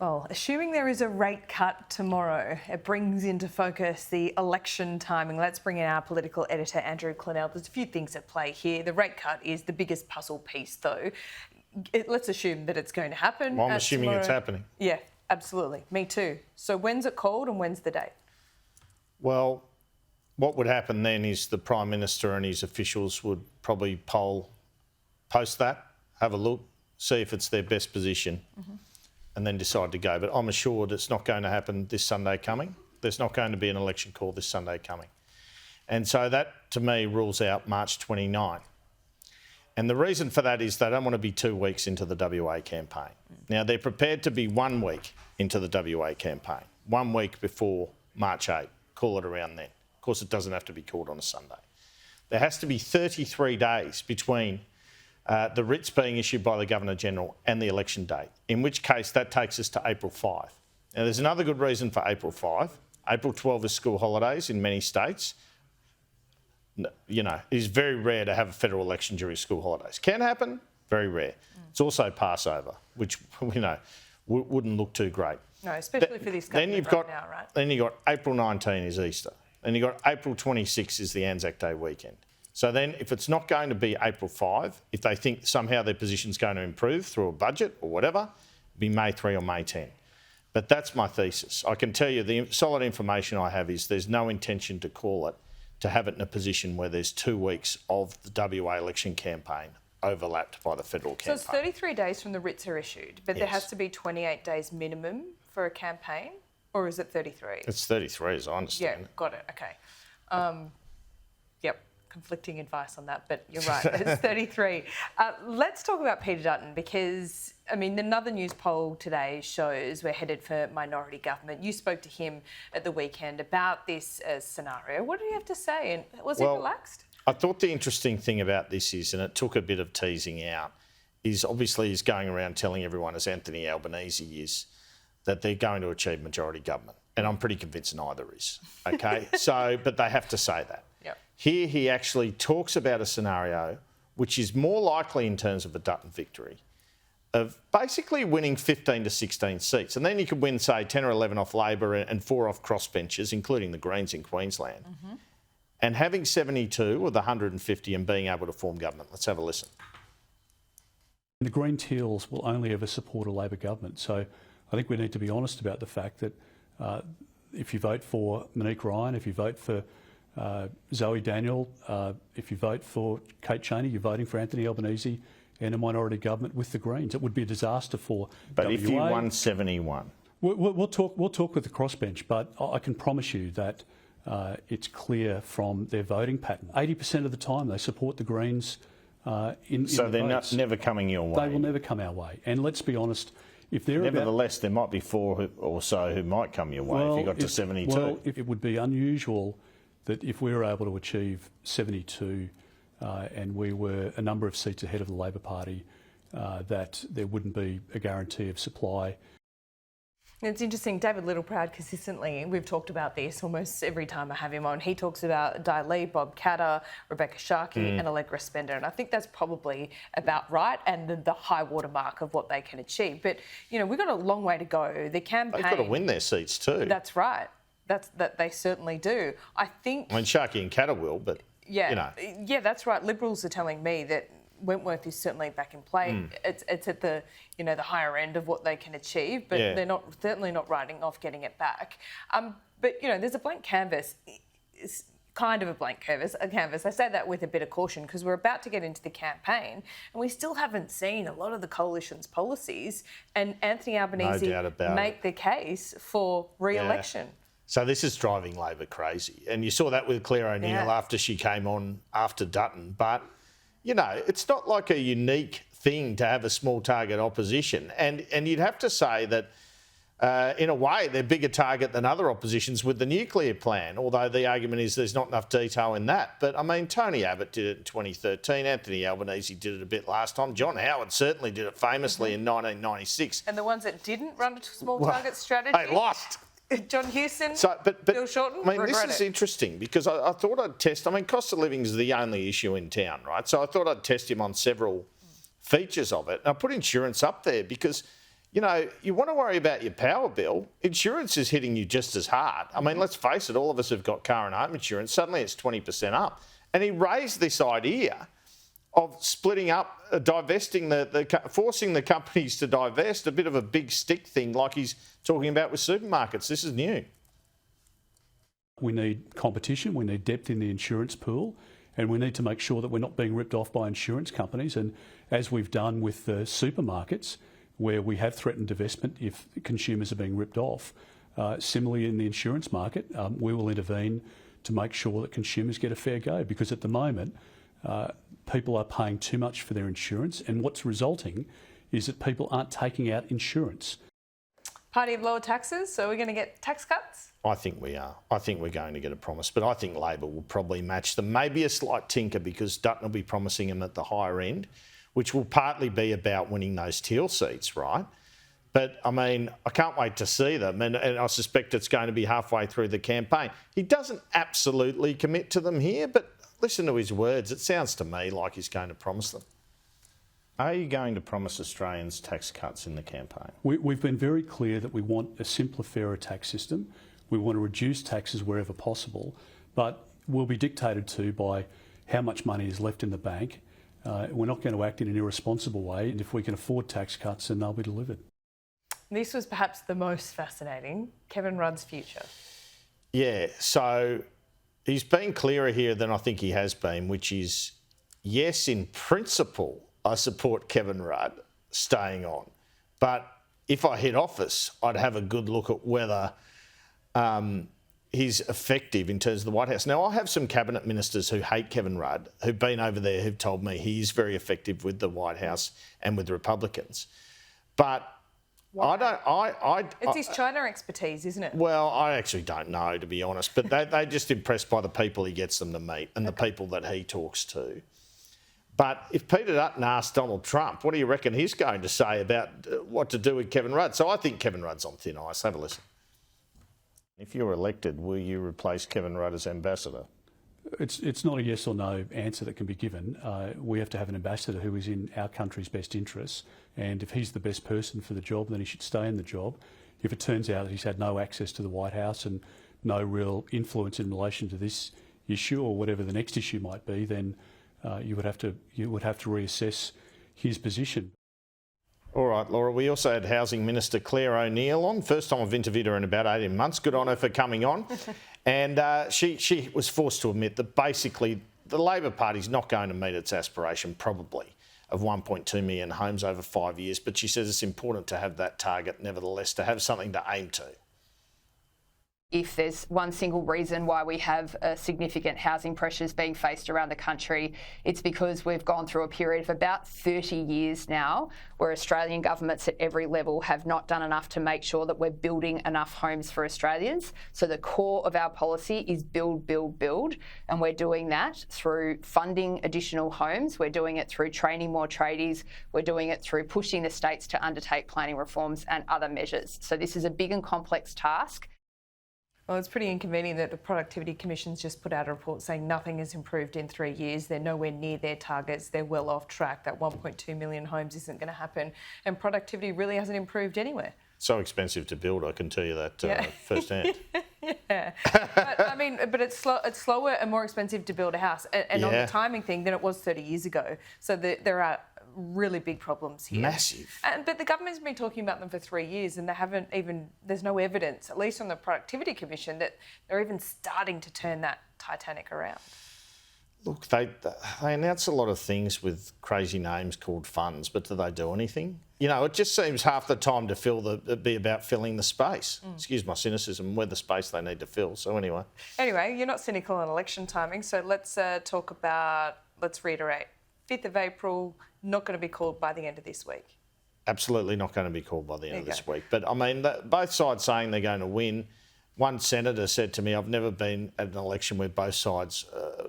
Well, assuming there is a rate cut tomorrow, it brings into focus the election timing. Let's bring in our political editor, Andrew Clennell. There's a few things at play here. The rate cut is the biggest puzzle piece, though. Let's assume that it's going to happen. Well, I'm assuming tomorrow. It's happening. Yeah, absolutely. Me too. So when's it called and when's the date? Well, what would happen then is the Prime Minister and his officials would probably post that, have a look, see if it's their best position. And then decide to go. But I'm assured it's not going to happen this Sunday coming. There's not going to be an election call this Sunday coming. And so that, to me, rules out March 29. And the reason for that is they don't want to be 2 weeks into the WA campaign. Now, they're prepared to be 1 week into the WA campaign, 1 week before March 8. Call it around then. Of course, it doesn't have to be called on a Sunday. There has to be 33 days between the writs being issued by the Governor-General and the election date, in which case that takes us to April 5. Now, there's another good reason for April 5. April 12 is school holidays in many states. You know, it is very rare to have a federal election during school holidays. Can happen, very rare. It's also Passover, which, you know, wouldn't look too great. No, especially for this government now, right? Then you've got April 19 is Easter. Then you've got April 26 is the Anzac Day weekend. So then if it's not going to be April 5, if they think somehow their position's going to improve through a budget or whatever, it'll be May 3 or May 10. But that's my thesis. I can tell you the solid information I have is there's no intention to call it, to have it in a position where there's 2 weeks of the WA election campaign overlapped by the federal campaign. So it's 33 days from the writs are issued, but there has to be 28 days minimum for a campaign, or is it 33? It's 33 as I understand. Yeah, got it, okay. Yep. Conflicting advice on that, but you're right, it's 33. Let's talk about Peter Dutton because, I mean, another news poll today shows we're headed for minority government. You spoke to him at the weekend about this scenario. What did he have to say and was he relaxed? I thought the interesting thing about this is, and it took a bit of teasing out, is obviously he's going around telling everyone, as Anthony Albanese is, that they're going to achieve majority government. And I'm pretty convinced neither is, okay? But they have to say that. Yep. Here he actually talks about a scenario which is more likely in terms of a Dutton victory of basically winning 15 to 16 seats. And then you could win, say, 10 or 11 off Labor and 4 off crossbenchers, including the Greens in Queensland, and having 72 of the 150 and being able to form government. Let's have a listen. The Green Teals will only ever support a Labor government. So I think we need to be honest about the fact that if you vote for Monique Ryan, if you vote for Zoe Daniel, if you vote for Kate Chaney, you're voting for Anthony Albanese and a minority government with the Greens. It would be a disaster for But WA. if you won 71? We'll talk with the crossbench, but I can promise you that it's clear from their voting pattern. 80% of the time they support the Greens So they're never coming your way? They will never come our way. And let's be honest, if they're Nevertheless, there might be 4 or so who might come your way if you got to 72. Well, it would be unusual that if we were able to achieve 72 and we were a number of seats ahead of the Labor Party, that there wouldn't be a guarantee of supply. It's interesting, David Littleproud consistently, we've talked about this almost every time I have him on, he talks about Di Lee, Bob Katter, Rebecca Sharkey and Allegra Spender, and I think that's probably about right and the high water mark of what they can achieve. But, you know, we've got a long way to go. The campaign... They've got to win their seats too. That's right. That they certainly do. I mean, Sharkey and Katter will, but, yeah, you know. Yeah, that's right. Liberals are telling me that Wentworth is certainly back in play. It's at the, you know, the higher end of what they can achieve, but they're certainly not writing off getting it back. But, you know, there's a blank canvas. It's kind of a blank canvas. I say that with a bit of caution because we're about to get into the campaign and we still haven't seen a lot of the coalition's policies and Anthony Albanese make the case for re-election. Yeah. So this is driving Labor crazy. And you saw that with Claire O'Neill after she came on after Dutton. But, you know, it's not like a unique thing to have a small target opposition. And you'd have to say that, in a way, they're bigger target than other oppositions with the nuclear plan, although the argument is there's not enough detail in that. But, I mean, Tony Abbott did it in 2013. Anthony Albanese did it a bit last time. John Howard certainly did it famously in 1996. And the ones that didn't run a small target strategy? They lost. John Houston, but Bill Shorten, I mean, this is interesting because I thought I'd test... I mean, cost of living is the only issue in town, right? So I thought I'd test him on several features of it. And I put insurance up there because, you know, you want to worry about your power bill. Insurance is hitting you just as hard. I mean, let's face it, all of us have got car and home insurance. Suddenly it's 20% up. And he raised this idea of splitting up, divesting, forcing the companies to divest, a bit of a big stick thing like he's talking about with supermarkets. This is new. We need competition, we need depth in the insurance pool, and we need to make sure that we're not being ripped off by insurance companies. And as we've done with the supermarkets, where we have threatened divestment if consumers are being ripped off, similarly in the insurance market, we will intervene to make sure that consumers get a fair go, because at the moment, people are paying too much for their insurance, and what's resulting is that people aren't taking out insurance. Party of lower taxes, so we're going to get tax cuts? I think we are. I think we're going to get a promise, but I think Labor will probably match them. Maybe a slight tinker, because Dutton will be promising them at the higher end, which will partly be about winning those teal seats, right? But, I mean, I can't wait to see them, and I suspect it's going to be halfway through the campaign. He doesn't absolutely commit to them here, but listen to his words. It sounds to me like he's going to promise them. Are you going to promise Australians tax cuts in the campaign? We've been very clear that we want a simpler, fairer tax system. We want to reduce taxes wherever possible, but we'll be dictated to by how much money is left in the bank. We're not going to act in an irresponsible way, and if we can afford tax cuts, then they'll be delivered. This was perhaps the most fascinating, Kevin Rudd's future. Yeah, so he's been clearer here than I think he has been, which is, yes, in principle, I support Kevin Rudd staying on. But if I hit office, I'd have a good look at whether he's effective in terms of the White House. Now, I have some cabinet ministers who hate Kevin Rudd, who've been over there, who've told me he's very effective with the White House and with the Republicans. But it's his China expertise, isn't it? Well, I actually don't know, to be honest, but they're just impressed by the people he gets them to meet and the people that he talks to. But if Peter Dutton asked Donald Trump, what do you reckon he's going to say about what to do with Kevin Rudd? So I think Kevin Rudd's on thin ice. Have a listen. If you're elected, will you replace Kevin Rudd as ambassador? It's not a yes or no answer that can be given. We have to have an ambassador who is in our country's best interests, and if he's the best person for the job, then he should stay in the job. If it turns out that he's had no access to the White House and no real influence in relation to this issue or whatever the next issue might be, then you would have to reassess his position. All right, Laura, we also had Housing Minister Claire O'Neill on. First time I've interviewed her in about 18 months. Good on her for coming on. And she was forced to admit that basically the Labor Party's not going to meet its aspiration, probably, of 1.2 million homes over 5 years. But she says it's important to have that target, nevertheless, to have something to aim to. If there's one single reason why we have significant housing pressures being faced around the country, it's because we've gone through a period of about 30 years now where Australian governments at every level have not done enough to make sure that we're building enough homes for Australians. So the core of our policy is build, build, build, and we're doing that through funding additional homes. We're doing it through training more tradies. We're doing it through pushing the states to undertake planning reforms and other measures. So this is a big and complex task. Well, it's pretty inconvenient that the Productivity Commission's just put out a report saying nothing has improved in 3 years. They're nowhere near their targets. They're well off track. That 1.2 million homes isn't going to happen. And productivity really hasn't improved anywhere. So expensive to build, I can tell you that firsthand. Yeah. But it's slower and more expensive to build a house. And on the timing thing than it was 30 years ago. So there are really big problems here. Massive. But the government's been talking about them for 3 years and there's no evidence, at least on the Productivity Commission, that they're even starting to turn that Titanic around. Look, they announce a lot of things with crazy names called funds, but do they do anything? You know, it just seems half the time to be about filling the space. Excuse my cynicism, we're the space they need to fill. So anyway. Anyway, you're not cynical on election timing, so let's reiterate. 5th of April, not going to be called by the end of this week. Absolutely not going to be called by the end of this week. But, I mean, both sides saying they're going to win. One senator said to me, I've never been at an election where both sides,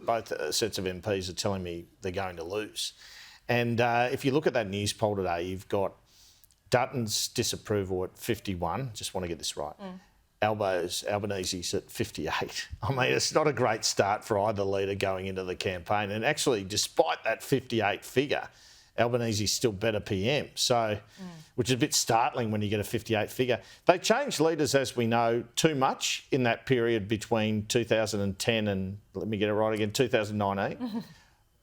both sets of MPs are telling me they're going to lose. And if you look at that news poll today, you've got Dutton's disapproval at 51. Just want to get this right. Albanese's at 58. I mean, it's not a great start for either leader going into the campaign. And actually, despite that 58 figure, Albanese's still better PM. So, which is a bit startling when you get a 58 figure. They changed leaders, as we know, too much in that period between 2010 and, let me get it right again, 2019.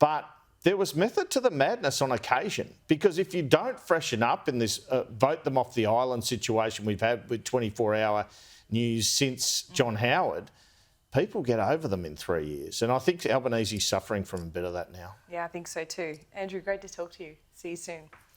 But there was method to the madness on occasion, because if you don't freshen up in this vote them off the island situation we've had with 24-hour news since John Howard, people get over them in 3 years. And I think Albanese's suffering from a bit of that now. Yeah, I think so too. Andrew, great to talk to you. See you soon.